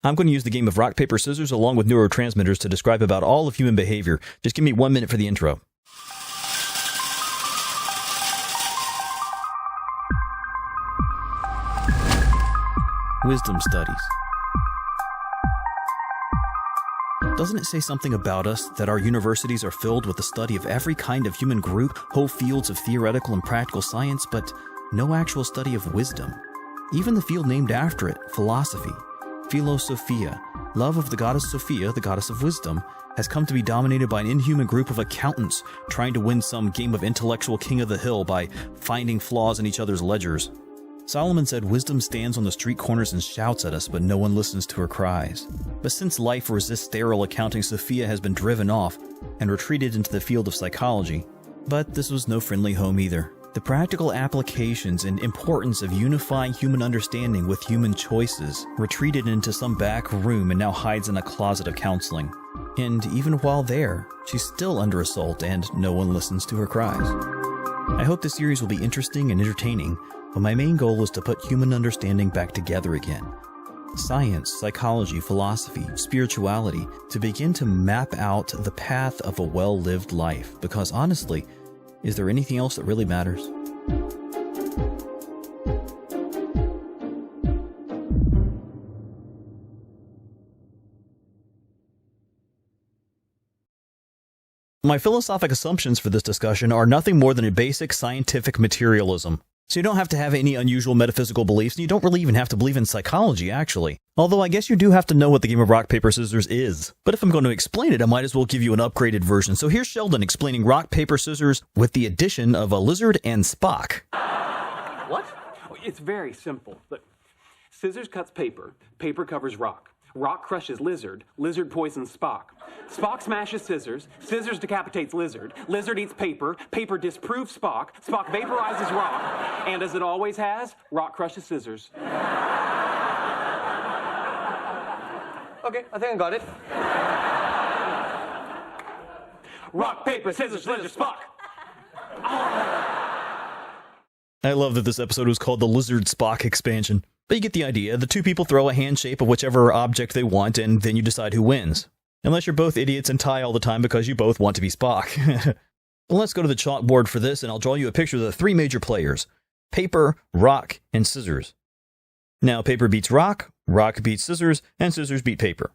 I'm going to use the game of rock, paper, scissors along with neurotransmitters to describe about all of human behavior. Just give me 1 minute for the intro. Wisdom studies. Doesn't it say something about us that our universities are filled with the study of every kind of human group, whole fields of theoretical and practical science, but no actual study of wisdom? Even the field named after it, philosophy, philosophia, love of the goddess Sophia, the goddess of wisdom, has come to be dominated by an inhuman group of accountants trying to win some game of intellectual king of the hill by finding flaws in each other's ledgers. Solomon said wisdom stands on the street corners and shouts at us, but no one listens to her cries. But since life resists sterile accounting, Sophia has been driven off and retreated into the field of psychology. But this was no friendly home either. The practical applications and importance of unifying human understanding with human choices retreated into some back room and now hides in a closet of counseling. And even while there, she's still under assault and no one listens to her cries. I hope this series will be interesting and entertaining, but my main goal is to put human understanding back together again. Science, psychology, philosophy, spirituality, to begin to map out the path of a well-lived life. Because honestly, is there anything else that really matters? My philosophic assumptions for this discussion are nothing more than a basic scientific materialism. So you don't have to have any unusual metaphysical beliefs, and you don't really even have to believe in psychology, actually. Although I guess you do have to know what the game of rock, paper, scissors is. But if I'm going to explain it, I might as well give you an upgraded version. So here's Sheldon explaining rock, paper, scissors with the addition of a lizard and Spock. What? It's very simple. Look, scissors cuts paper, paper covers rock. Rock crushes lizard, lizard poisons Spock. Spock smashes scissors, scissors decapitates lizard, lizard eats paper, paper disproves Spock, Spock vaporizes rock, and as it always has, rock crushes scissors. Okay, I think I got it. Rock, paper, scissors, lizard, Spock! I love that this episode was called the Lizard Spock expansion. But you get the idea. The two people throw a hand shape of whichever object they want, and then you decide who wins. Unless you're both idiots and tie all the time because you both want to be Spock. Well, let's go to the chalkboard for this, and I'll draw you a picture of the three major players: paper, rock, and scissors. Now, paper beats rock beats scissors, and scissors beat paper.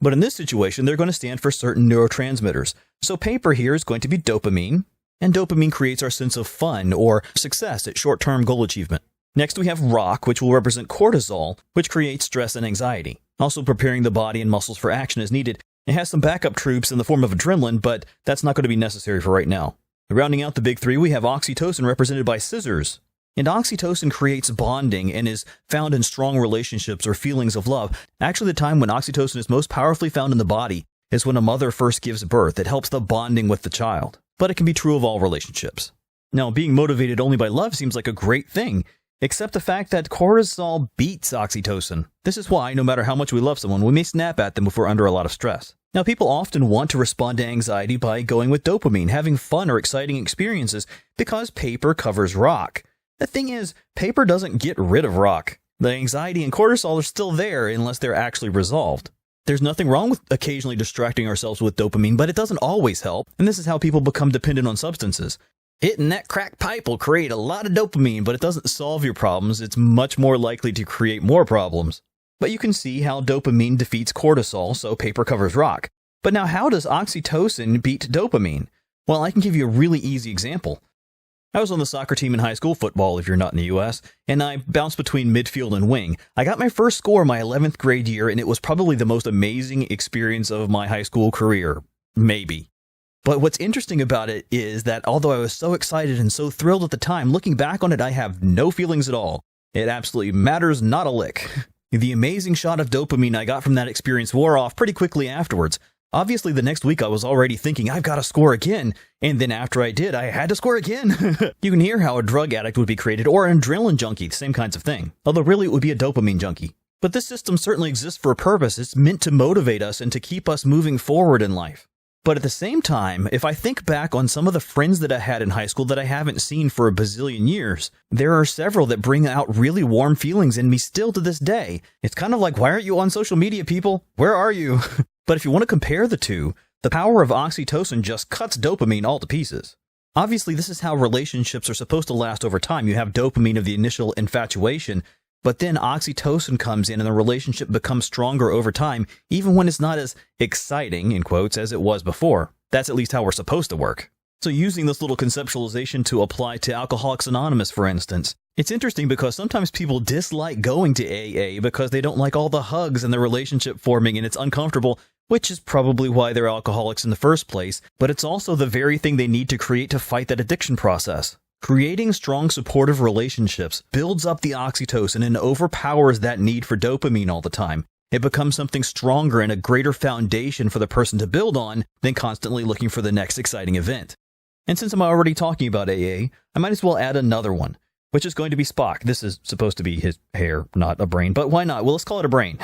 But in this situation, they're going to stand for certain neurotransmitters. So paper here is going to be dopamine, and dopamine creates our sense of fun or success at short-term goal achievement. Next, we have rock, which will represent cortisol, which creates stress and anxiety, also preparing the body and muscles for action as needed. It has some backup troops in the form of adrenaline, but that's not going to be necessary for right now. Rounding out the big three, we have oxytocin, represented by scissors. And oxytocin creates bonding and is found in strong relationships or feelings of love. Actually, the time when oxytocin is most powerfully found in the body is when a mother first gives birth. It helps the bonding with the child. But it can be true of all relationships. Now, being motivated only by love seems like a great thing, except the fact that cortisol beats oxytocin. This is why, no matter how much we love someone, we may snap at them if we're under a lot of stress. Now, people often want to respond to anxiety by going with dopamine, having fun or exciting experiences, because paper covers rock. The thing is, paper doesn't get rid of rock. The anxiety and cortisol are still there unless they're actually resolved. There's nothing wrong with occasionally distracting ourselves with dopamine, but it doesn't always help, and this is how people become dependent on substances. Hitting that crack pipe will create a lot of dopamine, but it doesn't solve your problems. It's much more likely to create more problems. But you can see how dopamine defeats cortisol, so paper covers rock. But now, how does oxytocin beat dopamine? Well, I can give you a really easy example. I was on the soccer team in high school football, if you're not in the U.S., and I bounced between midfield and wing. I got my first score my 11th grade year, and it was probably the most amazing experience of my high school career. Maybe. But what's interesting about it is that although I was so excited and so thrilled at the time, looking back on it, I have no feelings at all. It absolutely matters not a lick. The amazing shot of dopamine I got from that experience wore off pretty quickly afterwards. Obviously, the next week I was already thinking, I've got to score again. And then after I did, I had to score again. You can hear how a drug addict would be created, or an adrenaline junkie, the same kinds of thing. Although really it would be a dopamine junkie. But this system certainly exists for a purpose. It's meant to motivate us and to keep us moving forward in life. But at the same time, if I think back on some of the friends that I had in high school that I haven't seen for a bazillion years, there are several that bring out really warm feelings in me still to this day. It's kind of like, why aren't you on social media, people? Where are you? But if you want to compare the two, the power of oxytocin just cuts dopamine all to pieces. Obviously, this is how relationships are supposed to last over time. You have dopamine of the initial infatuation, but then oxytocin comes in and the relationship becomes stronger over time, even when it's not as exciting, in quotes, as it was before. That's at least how we're supposed to work. So using this little conceptualization to apply to Alcoholics Anonymous, for instance, it's interesting because sometimes people dislike going to AA because they don't like all the hugs and the relationship forming and it's uncomfortable, which is probably why they're alcoholics in the first place, but it's also the very thing they need to create to fight that addiction process. Creating strong supportive relationships builds up the oxytocin and overpowers that need for dopamine all the time. It becomes something stronger and a greater foundation for the person to build on than constantly looking for the next exciting event. And since I'm already talking about AA, I might as well add another one, which is going to be Spock. This is supposed to be his hair, not a brain, but why not? Well, let's call it a brain.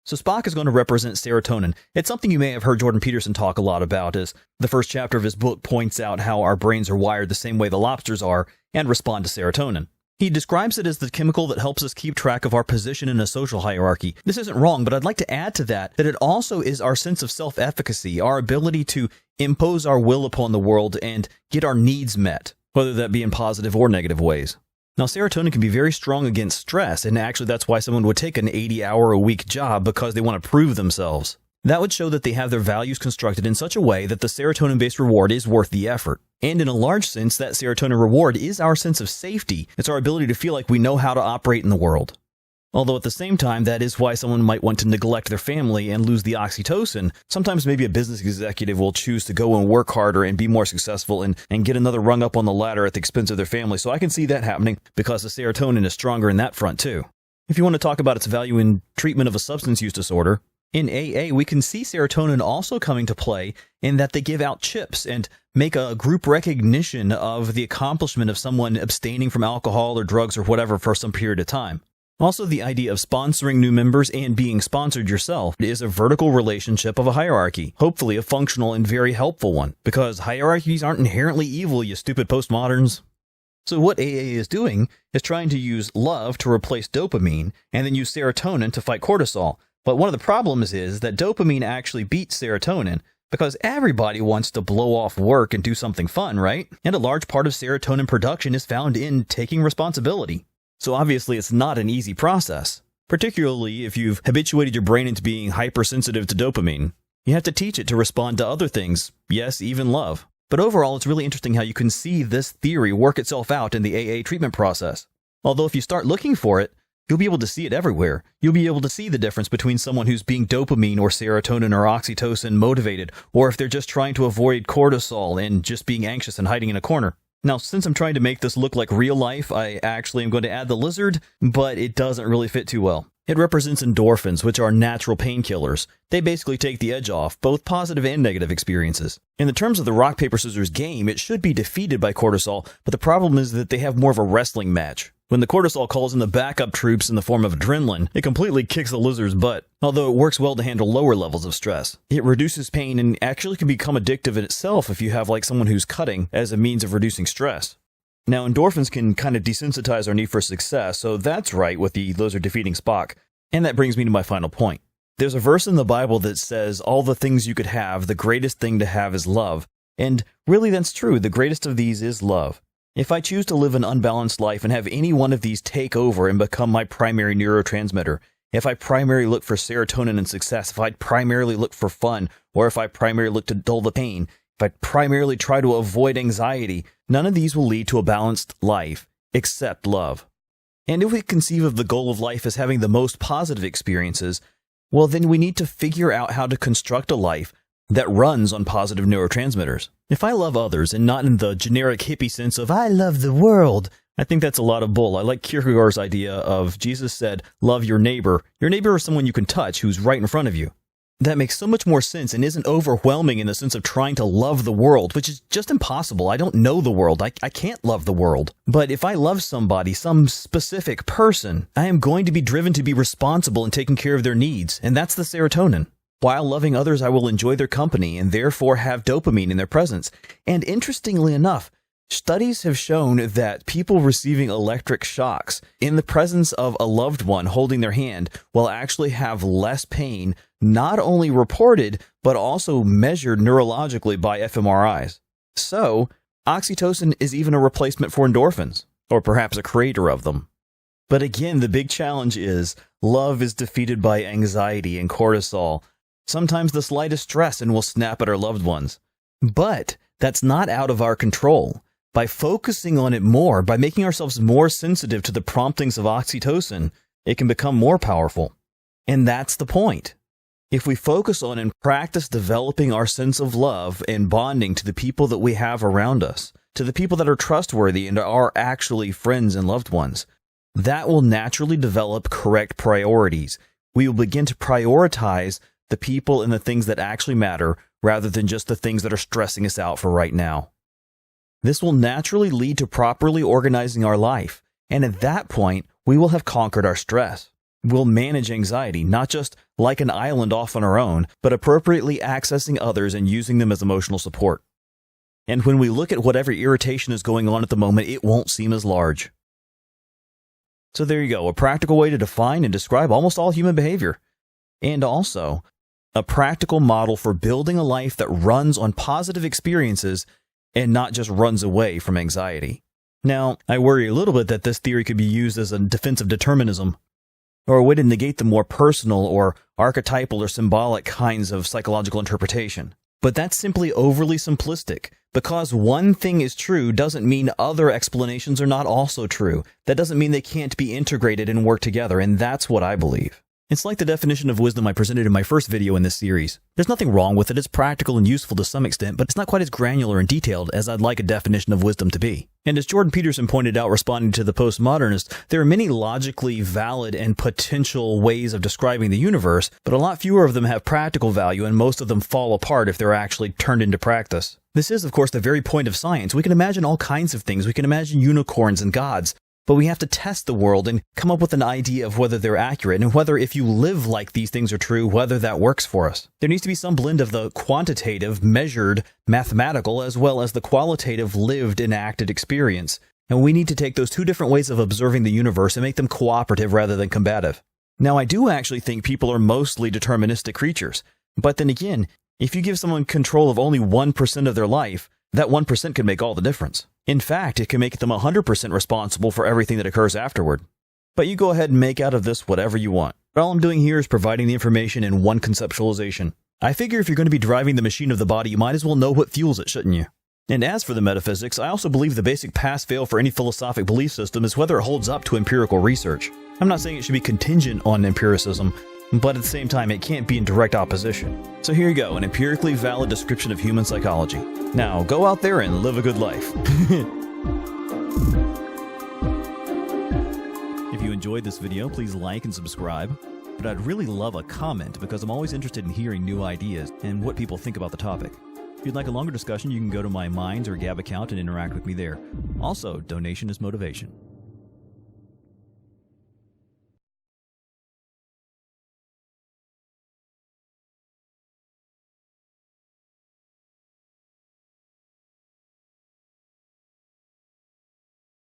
So Spock is going to represent serotonin. It's something you may have heard Jordan Peterson talk a lot about, as the first chapter of his book points out how our brains are wired the same way the lobsters are and respond to serotonin. He describes it as the chemical that helps us keep track of our position in a social hierarchy. This isn't wrong, but I'd like to add to that it also is our sense of self-efficacy, our ability to impose our will upon the world and get our needs met, whether that be in positive or negative ways. Now, serotonin can be very strong against stress, and actually that's why someone would take an 80-hour-a-week job because they want to prove themselves. That would show that they have their values constructed in such a way that the serotonin-based reward is worth the effort. And in a large sense, that serotonin reward is our sense of safety. It's our ability to feel like we know how to operate in the world. Although at the same time, that is why someone might want to neglect their family and lose the oxytocin. Sometimes maybe a business executive will choose to go and work harder and be more successful and get another rung up on the ladder at the expense of their family. So I can see that happening because the serotonin is stronger in that front too. If you want to talk about its value in treatment of a substance use disorder, in AA we can see serotonin also coming to play in that they give out chips and make a group recognition of the accomplishment of someone abstaining from alcohol or drugs or whatever for some period of time. Also, the idea of sponsoring new members and being sponsored yourself is a vertical relationship of a hierarchy, hopefully a functional and very helpful one, because hierarchies aren't inherently evil, you stupid postmoderns. So what AA is doing is trying to use love to replace dopamine and then use serotonin to fight cortisol. But one of the problems is that dopamine actually beats serotonin because everybody wants to blow off work and do something fun, right? And a large part of serotonin production is found in taking responsibility. So obviously it's not an easy process, particularly if you've habituated your brain into being hypersensitive to dopamine. You have to teach it to respond to other things, yes, even love. But overall, it's really interesting how you can see this theory work itself out in the AA treatment process. Although if you start looking for it, you'll be able to see it everywhere. You'll be able to see the difference between someone who's being dopamine or serotonin or oxytocin motivated, or if they're just trying to avoid cortisol and just being anxious and hiding in a corner. Now, since I'm trying to make this look like real life, I actually am going to add the lizard, but it doesn't really fit too well. It represents endorphins, which are natural painkillers. They basically take the edge off both positive and negative experiences. In the terms of the rock, paper, scissors game, it should be defeated by cortisol, but the problem is that they have more of a wrestling match. When the cortisol calls in the backup troops in the form of adrenaline, it completely kicks the lizard's butt, although it works well to handle lower levels of stress. It reduces pain and actually can become addictive in itself if you have like someone who's cutting as a means of reducing stress. Now, endorphins can kind of desensitize our need for success, so that's right with the lizard defeating Spock. And that brings me to my final point. There's a verse in the Bible that says, all the things you could have, the greatest thing to have is love. And really that's true, the greatest of these is love. If I choose to live an unbalanced life and have any one of these take over and become my primary neurotransmitter, if I primarily look for serotonin and success, if I primarily look for fun, or if I primarily look to dull the pain, if I primarily try to avoid anxiety, none of these will lead to a balanced life, except love. And if we conceive of the goal of life as having the most positive experiences, well then we need to figure out how to construct a life that runs on positive neurotransmitters. If I love others, and not in the generic hippie sense of, I love the world, I think that's a lot of bull. I like Kierkegaard's idea of, Jesus said, love your neighbor. Your neighbor is someone you can touch who's right in front of you. That makes so much more sense and isn't overwhelming in the sense of trying to love the world, which is just impossible. I don't know the world. I can't love the world. But if I love somebody, some specific person, I am going to be driven to be responsible in taking care of their needs, and that's the serotonin. While loving others, I will enjoy their company and therefore have dopamine in their presence. And interestingly enough, studies have shown that people receiving electric shocks in the presence of a loved one holding their hand will actually have less pain, not only reported, but also measured neurologically by fMRIs. So, oxytocin is even a replacement for endorphins, or perhaps a creator of them. But again, the big challenge is love is defeated by anxiety and cortisol, sometimes the slightest stress, and we'll snap at our loved ones. But that's not out of our control. By focusing on it more, by making ourselves more sensitive to the promptings of oxytocin, it can become more powerful. And that's the point. If we focus on and practice developing our sense of love and bonding to the people that we have around us, to the people that are trustworthy and are actually friends and loved ones, that will naturally develop correct priorities. We will begin to prioritize the people and the things that actually matter rather than just the things that are stressing us out for right now. This will naturally lead to properly organizing our life, and at that point, we will have conquered our stress. We'll manage anxiety, not just like an island off on our own, but appropriately accessing others and using them as emotional support. And when we look at whatever irritation is going on at the moment, it won't seem as large. So there you go, a practical way to define and describe almost all human behavior. And also, a practical model for building a life that runs on positive experiences and not just runs away from anxiety. Now, I worry a little bit that this theory could be used as a defense of determinism, or a way to negate the more personal or archetypal or symbolic kinds of psychological interpretation. But that's simply overly simplistic. Because one thing is true doesn't mean other explanations are not also true. That doesn't mean they can't be integrated and work together, and that's what I believe. It's like the definition of wisdom I presented in my first video in this series. There's nothing wrong with it, it's practical and useful to some extent, but it's not quite as granular and detailed as I'd like a definition of wisdom to be. And as Jordan Peterson pointed out responding to the postmodernist, there are many logically valid and potential ways of describing the universe, but a lot fewer of them have practical value, and most of them fall apart if they're actually turned into practice. This is, of course, the very point of science. We can imagine all kinds of things. We can imagine unicorns and gods. But we have to test the world and come up with an idea of whether they're accurate and whether if you live like these things are true, whether that works for us. There needs to be some blend of the quantitative, measured, mathematical, as well as the qualitative, lived, enacted experience. And we need to take those two different ways of observing the universe and make them cooperative rather than combative. Now, I do actually think people are mostly deterministic creatures. But then again, if you give someone control of only 1% of their life, that 1% can make all the difference. In fact, it can make them 100% responsible for everything that occurs afterward. But you go ahead and make out of this whatever you want. All I'm doing here is providing the information in one conceptualization. I figure if you're going to be driving the machine of the body, you might as well know what fuels it, shouldn't you? And as for the metaphysics, I also believe the basic pass-fail for any philosophic belief system is whether it holds up to empirical research. I'm not saying it should be contingent on empiricism, but at the same time, it can't be in direct opposition. So here you go, an empirically valid description of human psychology. Now, go out there and live a good life. If you enjoyed this video, please like and subscribe. But I'd really love a comment because I'm always interested in hearing new ideas and what people think about the topic. If you'd like a longer discussion, you can go to my Minds or Gab account and interact with me there. Also, donation is motivation.